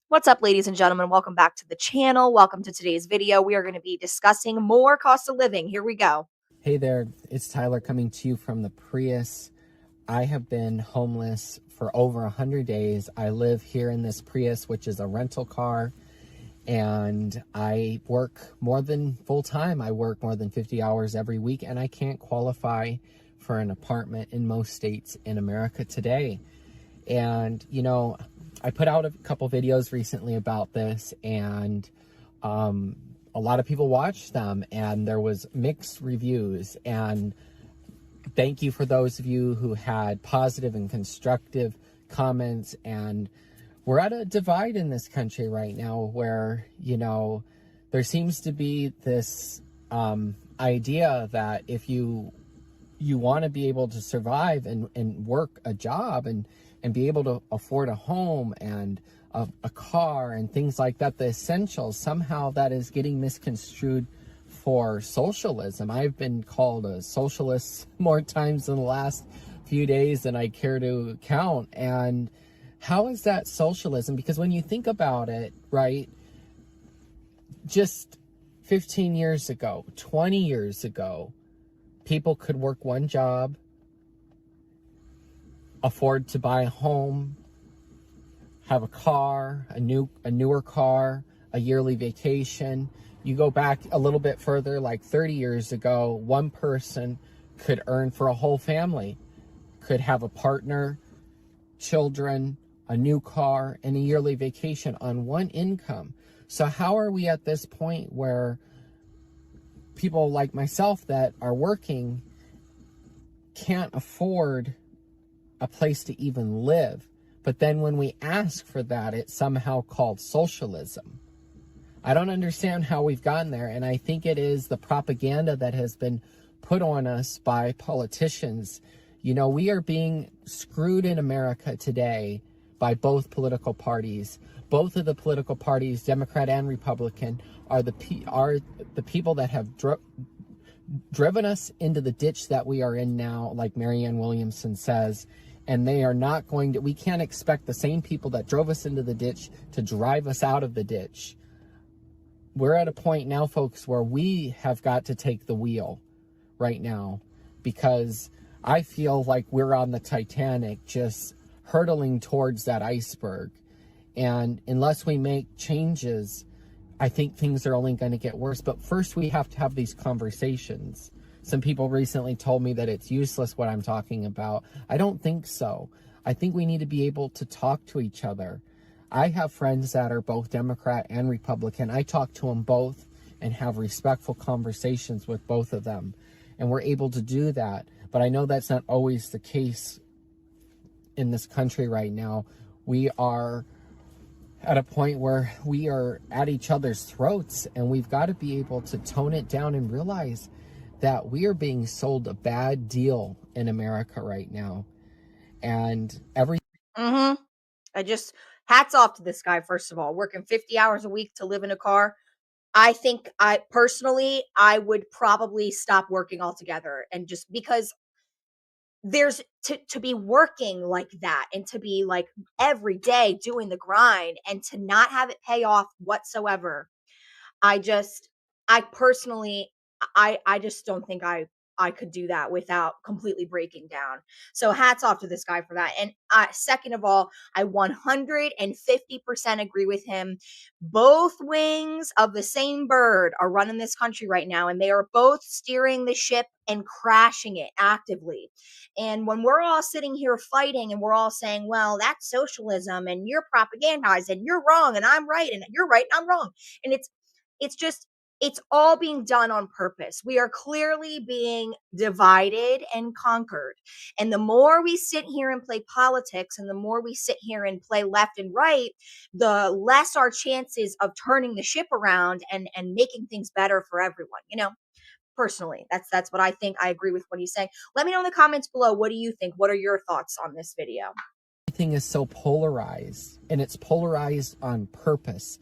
What's up, ladies and gentlemen? Welcome back to the channel. Welcome to today's video. We are going to be discussing more cost of living. Here we go. Hey there, it's Tyler coming to you from the Prius. I have been homeless for over 100 days. I live here in this Prius, which is a rental car, and I work more than full time. I work more than 50 hours every week, and I can't qualify for an apartment in most states in America today. And, you know, I put out a couple videos recently about this, and a lot of people watched them, and there was mixed reviews. And thank you for those of you who had positive and constructive comments. And we're at a divide in this country right now where, you know, there seems to be this idea that if you want to be able to survive and work a job and be able to afford a home and a car and things like that, the essentials, somehow that is getting misconstrued for socialism. I've been called a socialist more times in the last few days than I care to count. And how is that socialism? Because when you think about it, right, just 15 years ago, 20 years ago, people could work one job, afford to buy a home, have a car, a newer car, a yearly vacation. You go back a little bit further, like 30 years ago, one person could earn for a whole family, could have a partner, children, a new car, and a yearly vacation on one income. So how are we at this point where people like myself that are working can't afford a place to even live? But then when we ask for that, it's somehow called socialism. I don't understand how we've gotten there. And I think it is the propaganda that has been put on us by politicians. You know, we are being screwed in America today by both political parties. Both of the political parties, Democrat and Republican, are the people that have driven us into the ditch that we are in now, like Marianne Williamson says. And they are not going to, we can't expect the same people that drove us into the ditch to drive us out of the ditch. We're at a point now, folks, where we have got to take the wheel right now, because I feel like we're on the Titanic just hurtling towards that iceberg. And unless we make changes, I think things are only going to get worse. But first, we have to have these conversations. Some people recently told me that it's useless what I'm talking about. I don't think so. I think we need to be able to talk to each other. I have friends that are both Democrat and Republican. I talk to them both and have respectful conversations with both of them. And we're able to do that. But I know that's not always the case in this country right now. We are at a point where we are at each other's throats, and we've got to be able to tone it down and realize that we are being sold a bad deal in America right now. And Hats off to this guy, first of all, working 50 hours a week to live in a car. I think I would probably stop working altogether, and just because there's to be working like that and to be like every day doing the grind and to not have it pay off whatsoever. I just I personally I just don't think I could do that without completely breaking down. So hats off to this guy for that. And second of all, I 150% agree with him. Both wings of the same bird are running this country right now, and they are both steering the ship and crashing it actively. And when we're all sitting here fighting and we're all saying, well, that's socialism and you're propagandized and you're wrong and I'm right and you're right and I'm wrong. And it's all being done on purpose. We are clearly being divided and conquered. And the more we sit here and play politics and the more we sit here and play left and right, the less our chances of turning the ship around and making things better for everyone, you know? Personally, that's what I think. I agree with what he's saying. Let me know in the comments below, what do you think? What are your thoughts on this video? everything is so polarized, and it's polarized on purpose,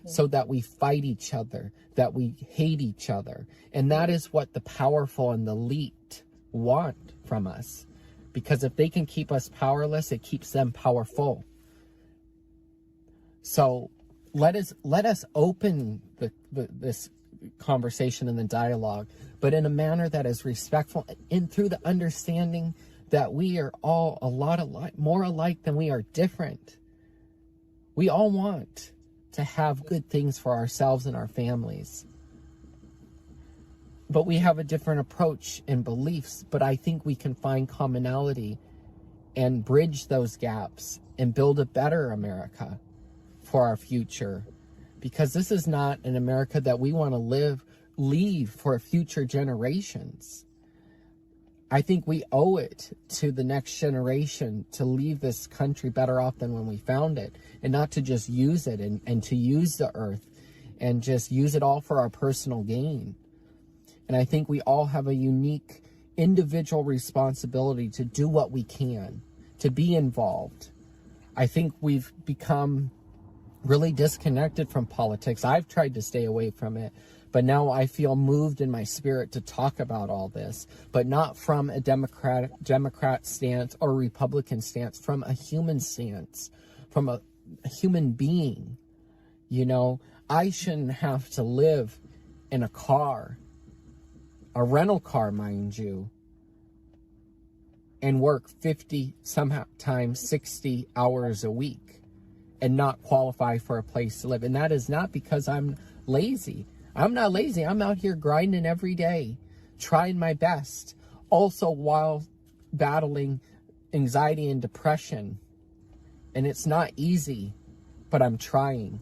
so that we fight each other, that we hate each other. And that is what the powerful and the elite want from us. Because if they can keep us powerless, it keeps them powerful. So let us open this conversation and the dialogue, but in a manner that is respectful and through the understanding that we are all a lot alike, more alike than we are different. We all want to have good things for ourselves and our families, but we have a different approach and beliefs. But I think we can find commonality and bridge those gaps and build a better America for our future, because this is not an America that we want to leave for future generations. I think we owe it to the next generation to leave this country better off than when we found it, and not to just use it and to use the earth and just use it all for our personal gain. And I think we all have a unique individual responsibility to do what we can, to be involved. I think we've become really disconnected from politics. I've tried to stay away from it, but now I feel moved in my spirit to talk about all this, but not from a Democrat stance or Republican stance, from a human stance, from a human being. You know, I shouldn't have to live in a car, a rental car, mind you, and work 50, sometimes 60 hours a week and not qualify for a place to live. And that is not because I'm lazy. I'm not lazy. I'm out here grinding every day, trying my best, also while battling anxiety and depression. And it's not easy, but I'm trying.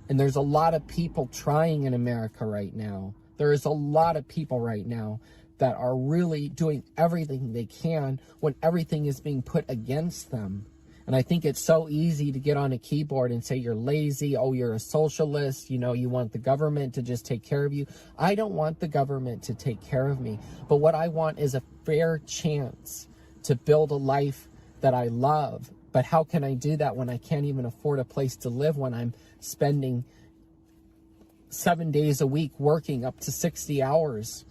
And there's a lot of people trying in America right now. There is a lot of people right now that are really doing everything they can when everything is being put against them. And I think it's so easy to get on a keyboard and say you're lazy, oh, you're a socialist, you know, you want the government to just take care of you. I don't want the government to take care of me. But what I want is a fair chance to build a life that I love. But how can I do that when I can't even afford a place to live, when I'm spending 7 days a week working up to 60 hours?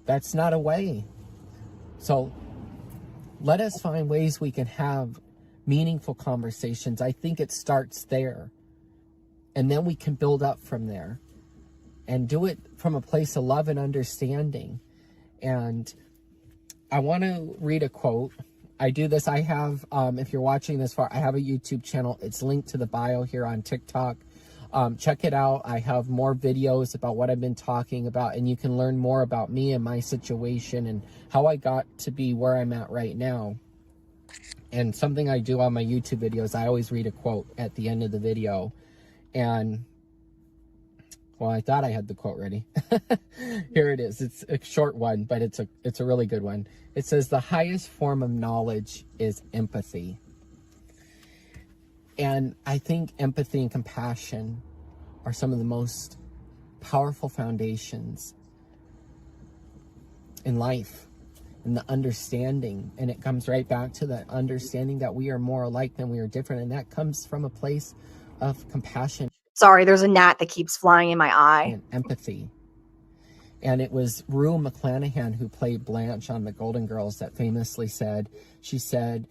That's not a way. So let us find ways we can have meaningful conversations. I think it starts there. And then we can build up from there and do it from a place of love and understanding. And I want to read a quote. I do this. I have, if you're watching this far, I have a YouTube channel. It's linked to the bio here on TikTok. Check it out. I have more videos about what I've been talking about, and you can learn more about me and my situation and how I got to be where I'm at right now. And something I do on my YouTube videos, I always read a quote at the end of the video. And, well, I thought I had the quote ready. Here it is. It's a short one, but it's a really good one. It says, "The highest form of knowledge is empathy." And I think empathy and compassion are some of the most powerful foundations in life, and the understanding. And it comes right back to that understanding that we are more alike than we are different. And that comes from a place of compassion. Sorry, there's a gnat that keeps flying in my eye. And empathy. And it was Rue McClanahan, who played Blanche on The Golden Girls, that famously said, she said,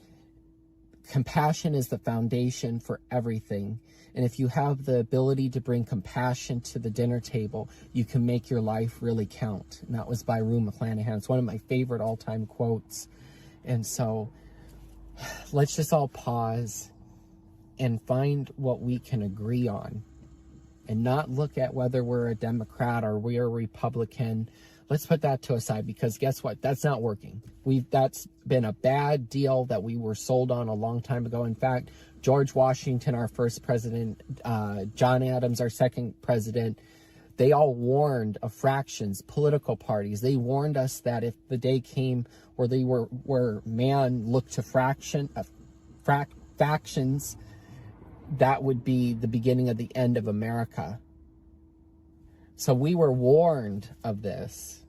compassion is the foundation for everything. And if you have the ability to bring compassion to the dinner table, you can make your life really count. And that was by Rue McClanahan. It's one of my favorite all-time quotes. And so let's just all pause and find what we can agree on, and not look at whether we're a Democrat or we're a Republican. Let's put that to a side, because guess what? That's not working. That's been a bad deal that we were sold on a long time ago. In fact, George Washington, our first president, John Adams, our second president, they all warned of fractions, political parties. They warned us that if the day came where man looked to factions, that would be the beginning of the end of America. So we were warned of this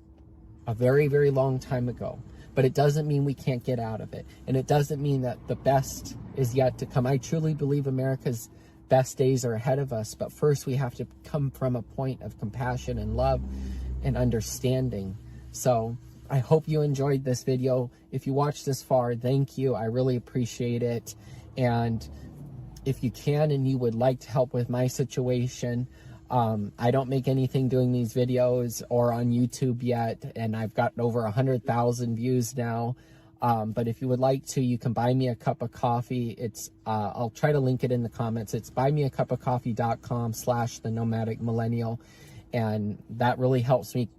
a very, very long time ago. But it doesn't mean we can't get out of it. And it doesn't mean that the best is yet to come. I truly believe America's best days are ahead of us. But first, we have to come from a point of compassion and love and understanding. So I hope you enjoyed this video. If you watched this far, thank you. I really appreciate it. And if you can and you would like to help with my situation, I don't make anything doing these videos or on YouTube yet, and I've gotten over 100,000 views now. But if you would like to, you can buy me a cup of coffee. It's I'll try to link it in the comments. It's buymeacupofcoffee.com/the nomadic millennial, and that really helps me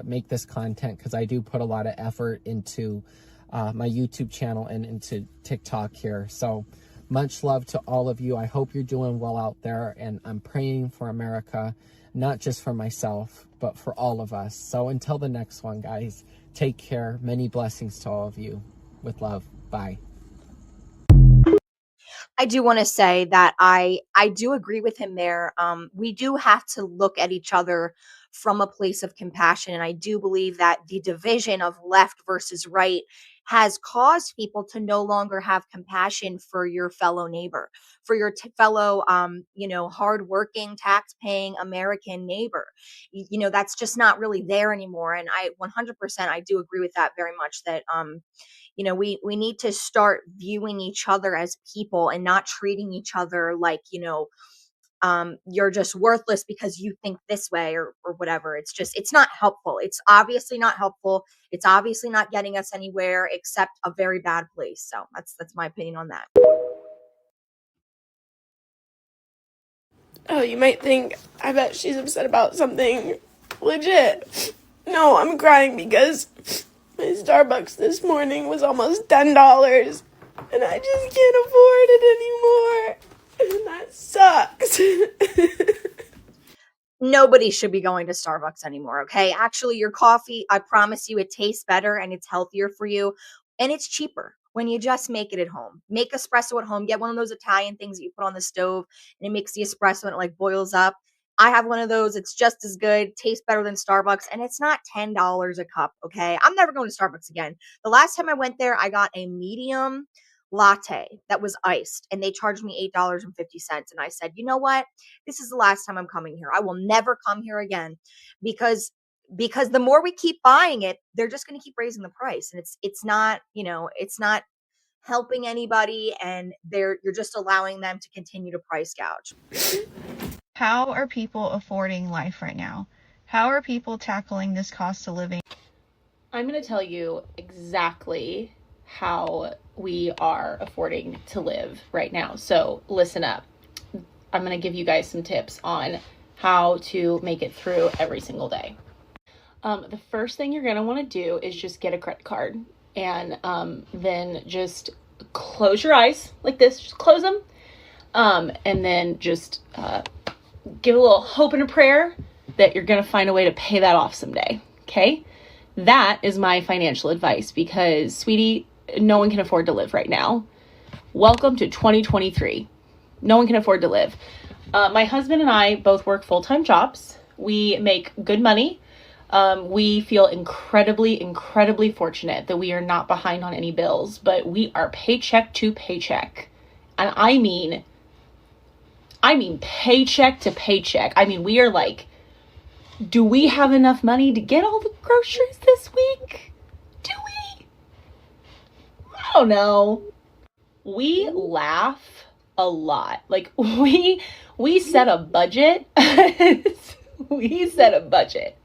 make this content, because I do put a lot of effort into my YouTube channel and into TikTok here. So much love to all of you. I hope you're doing well out there, and I'm praying for America, not just for myself, but for all of us. So until the next one, guys, take care. Many blessings to all of you. With love. Bye. I do want to say that I do agree with him there. We do have to look at each other from a place of compassion, and I do believe that the division of left versus right has caused people to no longer have compassion for your fellow neighbor, for your fellow, hardworking, tax-paying American neighbor. That's just not really there anymore. And I 100% I do agree with that very much. That we need to start viewing each other as people and not treating each other like, you're just worthless because you think this way, or whatever. It's not helpful. It's obviously not helpful. It's obviously not getting us anywhere except a very bad place. So that's my opinion on that. Oh, you might think, I bet she's upset about something legit. No, I'm crying because my Starbucks this morning was almost $10, and I just can't afford it anymore. And that sucks. Nobody should be going to Starbucks anymore, okay? Actually, your coffee, I promise you, it tastes better and it's healthier for you, and it's cheaper when you just make it at home. Make espresso at home. Get one of those Italian things that you put on the stove, and it makes the espresso and it like boils up. I have one of those. It's just as good, tastes better than Starbucks, and it's not $10 a cup, okay? I'm never going to Starbucks again. The last time I went there, I got a medium latte that was iced, and they charged me $8.50. And I said, you know what? This is the last time I'm coming here. I will never come here again, because the more we keep buying it, they're just going to keep raising the price, and it's not helping anybody, and you're just allowing them to continue to price gouge. How are people affording life right now? How are people tackling this cost of living? I'm going to tell you exactly how we are affording to live right now. So listen up. I'm going to give you guys some tips on how to make it through every single day. The first thing you're going to want to do is just get a credit card, and then just close your eyes like this. Just close them. And then just give a little hope and a prayer that you're going to find a way to pay that off someday. Okay? That is my financial advice, because, sweetie, no one can afford to live right now. Welcome to 2023. No one can afford to live. My husband and I both work full-time jobs. We make good money. We feel incredibly, incredibly fortunate that we are not behind on any bills, but we are paycheck to paycheck. And I mean paycheck to paycheck. I mean, we are like, do we have enough money to get all the groceries this week? Do we? I don't know. We laugh a lot. Like, we set a budget. We set a budget.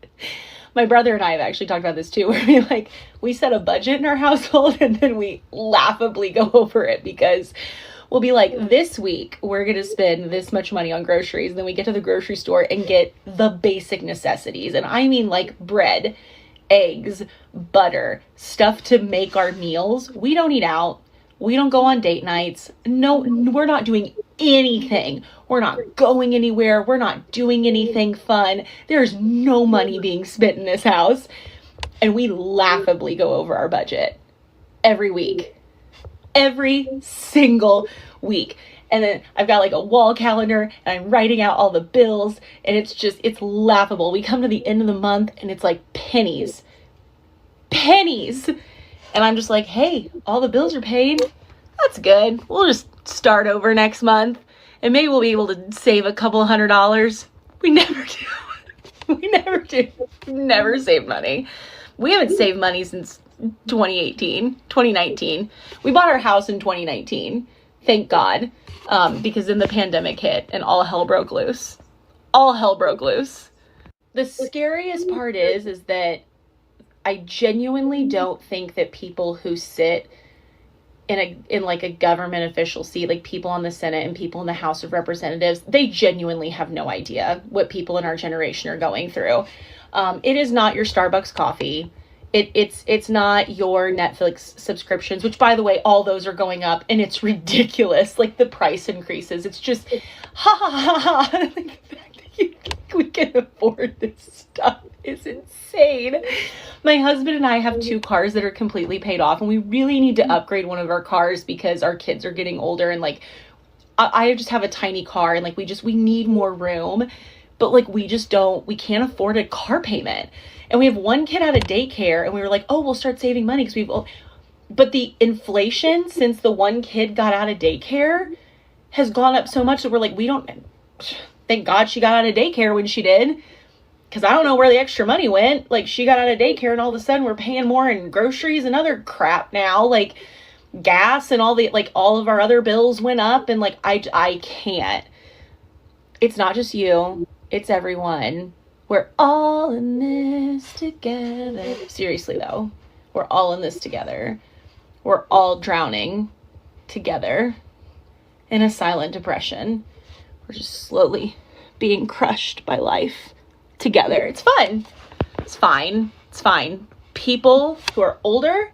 My brother and I have actually talked about this too, where we set a budget in our household, and then we laughably go over it, because we'll be like, this week we're going to spend this much money on groceries. And then we get to the grocery store and get the basic necessities. And I mean like bread, eggs, butter, stuff to make our meals. We don't eat out. We don't go on date nights. No, we're not doing anything. We're not going anywhere. We're not doing anything fun. There's no money being spent in this house. And we laughably go over our budget every week. Every single week. And then I've got like a wall calendar, and I'm writing out all the bills, and it's laughable. We come to the end of the month and it's like pennies. And I'm just like, hey, all the bills are paid. That's good. We'll just start over next month, and maybe we'll be able to save a couple $100. We never do. We never save money. We haven't saved money since 2019. We bought our house in 2019. Thank God. because then the pandemic hit and all hell broke loose. All hell broke loose. The scariest part is that I genuinely don't think that people who sit in like a government official seat, like people on the Senate and people in the House of Representatives, they genuinely have no idea what people in our generation are going through. It is not your Starbucks coffee. It's not your Netflix subscriptions, which, by the way, all those are going up and it's ridiculous. Like the price increases. It's just ha ha ha ha. Like the fact that we can afford this stuff is insane. My husband and I have 2 cars that are completely paid off, and we really need to upgrade one of our cars because our kids are getting older, and like I just have a tiny car, and like we need more room, but like we can't afford a car payment. And we have 1 kid out of daycare, and we were like, oh, we'll start saving money because but the inflation since the 1 kid got out of daycare has gone up so much that we're like, thank God she got out of daycare when she did. Because I don't know where the extra money went. Like, she got out of daycare and all of a sudden we're paying more in groceries and other crap now. Like, gas and all of our other bills went up. And, like, I can't. It's not just you. It's everyone. We're all in this together. Seriously, though. We're all in this together. We're all drowning together in a silent depression. We're just slowly being crushed by life. Together. It's fun. It's fine. It's fine. People who are older,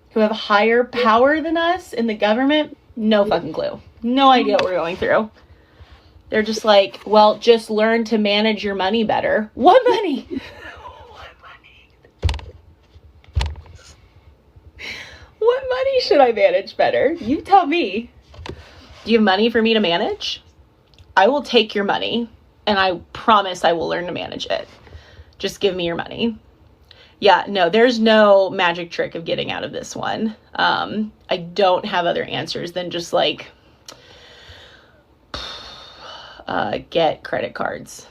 who have higher power than us in the government, no fucking clue. No idea what we're going through. They're just like, well, just learn to manage your money better. What money? What money? What money should I manage better? You tell me. Do you have money for me to manage? I will take your money. And I promise I will learn to manage it. Just give me your money. Yeah, no, there's no magic trick of getting out of this one. I don't have other answers than just like, get credit cards.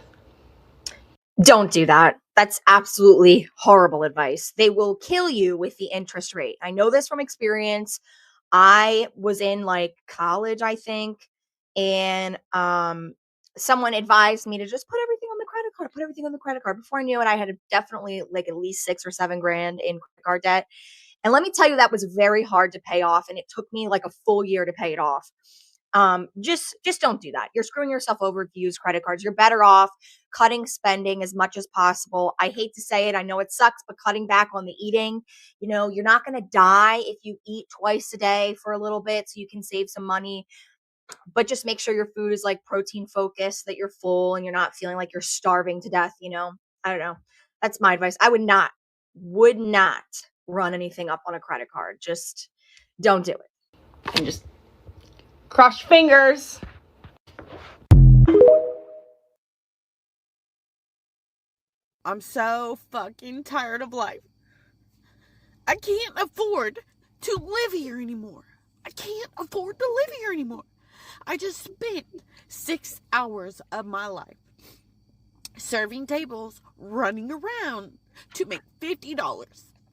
Don't do that. That's absolutely horrible advice. They will kill you with the interest rate. I know this from experience. I was in like college, I think, and someone advised me to just put everything on the credit card. Before I knew it, I had definitely like at least 6 or 7 grand in credit card debt. And let me tell you, that was very hard to pay off. And it took me like a full year to pay it off. Just don't do that. You're screwing yourself over if you use credit cards. You're better off cutting spending as much as possible. I hate to say it. I know it sucks, but cutting back on the eating, you're not going to die if you eat twice a day for a little bit so you can save some money. But just make sure your food is like protein focused, that you're full and you're not feeling like you're starving to death. I don't know. That's my advice. I would not run anything up on a credit card. Just don't do it. And just cross your fingers. I'm so fucking tired of life. I can't afford to live here anymore. I can't afford to live here anymore. I just spent 6 hours of my life serving tables, running around to make $50.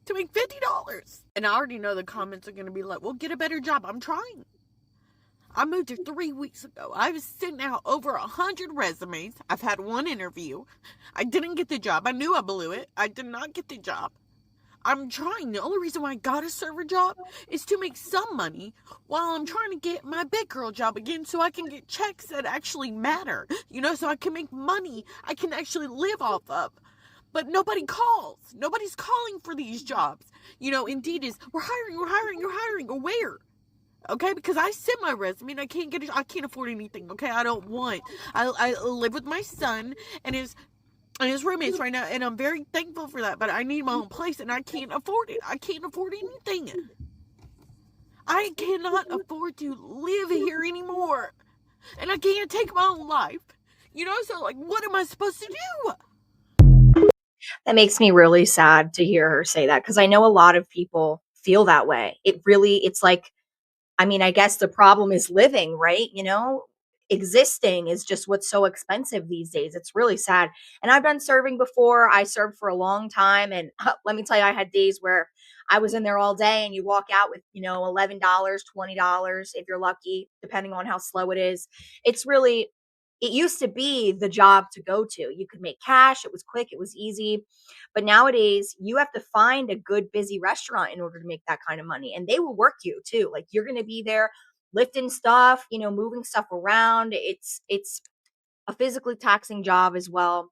To make $50. And I already know the comments are going to be like, well, get a better job. I'm trying. I moved here 3 weeks ago. I've sent out over 100 resumes. I've had 1 interview. I didn't get the job. I knew I blew it. I did not get the job. I'm trying. The only reason why I got a server job is to make some money while I'm trying to get my big girl job again so I can get checks that actually matter. So I can make money I can actually live off of. But nobody calls. Nobody's calling for these jobs. Indeed is, we're hiring. Or where? Okay, because I sent my resume and I can't afford anything. Okay, I live with my son and his roommates right now, and I'm very thankful for that, but I need my own place and I can't afford it. I can't afford anything. I cannot afford to live here anymore. And I can't take my own life. So like, what am I supposed to do? That makes me really sad to hear her say that, because I know a lot of people feel that way. It's like, I guess the problem is living, right? existing is just what's so expensive these days. It's really sad. And I've done serving before. I served for a long time. And let me tell you, I had days where I was in there all day and you walk out with, $11, $20 if you're lucky, depending on how slow it is. It's really, it used to be the job to go to. You could make cash. It was quick. It was easy. But nowadays you have to find a good, busy restaurant in order to make that kind of money. And they will work you too. Like you're going to be there lifting stuff, moving stuff around. It's a physically taxing job as well.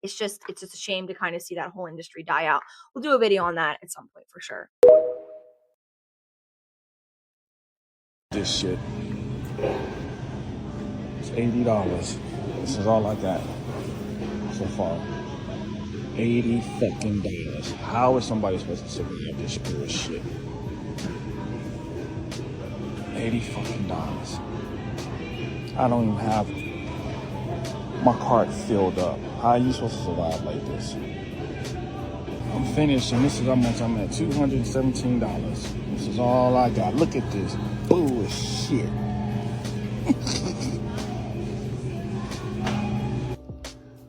It's just a shame to kind of see that whole industry die out. We'll do a video on that at some point for sure. This shit. It's $80. This is all I got so far. $80 fucking dollars. How is somebody supposed to survive this bullshit? $80 fucking dollars. I don't even have my cart filled up. How are you supposed to survive like this? I'm finished, and this is how much I'm at. $217. This is all I got. Look at this bullshit.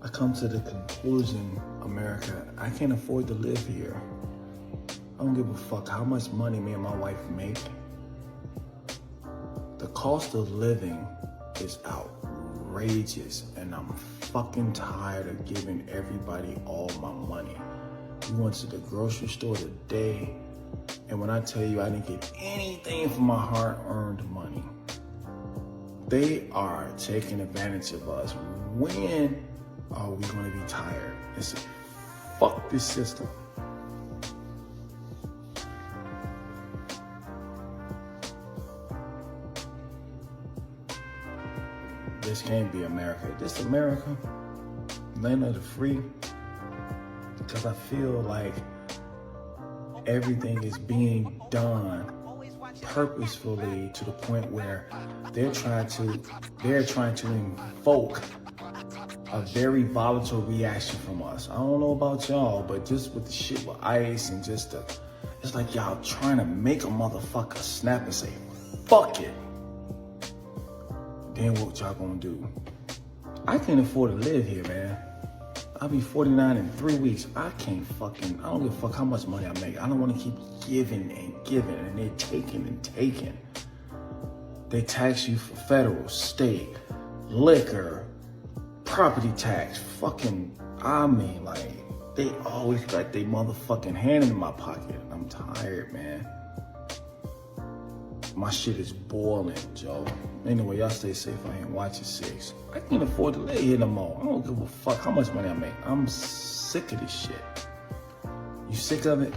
I come to the conclusion, America, I can't afford to live here. I don't give a fuck how much money me and my wife make. The cost of living is outrageous, and I'm fucking tired of giving everybody all my money. We went to the grocery store today, and when I tell you I didn't get anything for my hard-earned money, they are taking advantage of us. When are we going to be tired and say, fuck this system? This can't be America. This America, land of the free, because I feel like everything is being done purposefully to the point where they're trying to invoke a very volatile reaction from us. I don't know about y'all, but just with the shit with ICE and it's like y'all trying to make a motherfucker snap and say, fuck it. Then what y'all gonna do? I can't afford to live here, man. I'll be 49 in 3 weeks. I don't give a fuck how much money I make. I don't wanna keep giving and giving, and they're taking and taking. They tax you for federal, state, liquor, property tax, they always got their motherfucking hand in my pocket. I'm tired, man. My shit is boiling, Joe. Anyway, y'all stay safe out here and watch your six. I can't afford to live here no more. I don't give a fuck how much money I make. I'm sick of this shit. You sick of it?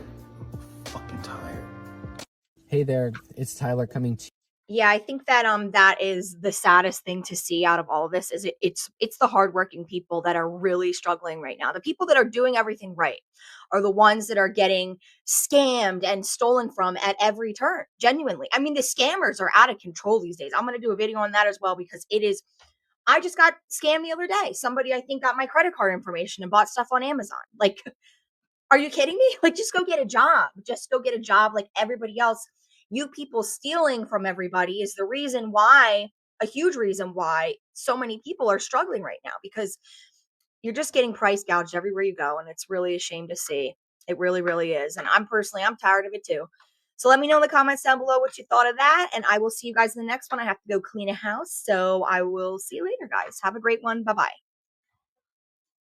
I'm fucking tired. Hey there, it's Tyler coming to Yeah, I think that that is the saddest thing to see out of all of this is it's the hardworking people that are really struggling right now. The people that are doing everything right are the ones that are getting scammed and stolen from at every turn. Genuinely. I mean, the scammers are out of control these days. I'm going to do a video on that as well because I just got scammed the other day. Somebody I think got my credit card information and bought stuff on Amazon. Like, are you kidding me? Like, just go get a job. Just go get a job like everybody else. You people stealing from everybody is the reason why, a huge reason why so many people are struggling right now because you're just getting price gouged everywhere you go. And it's really a shame to see. It really, really is. And I'm tired of it too. So let me know in the comments down below what you thought of that. And I will see you guys in the next one. I have to go clean a house. So I will see you later, guys. Have a great one. Bye-bye.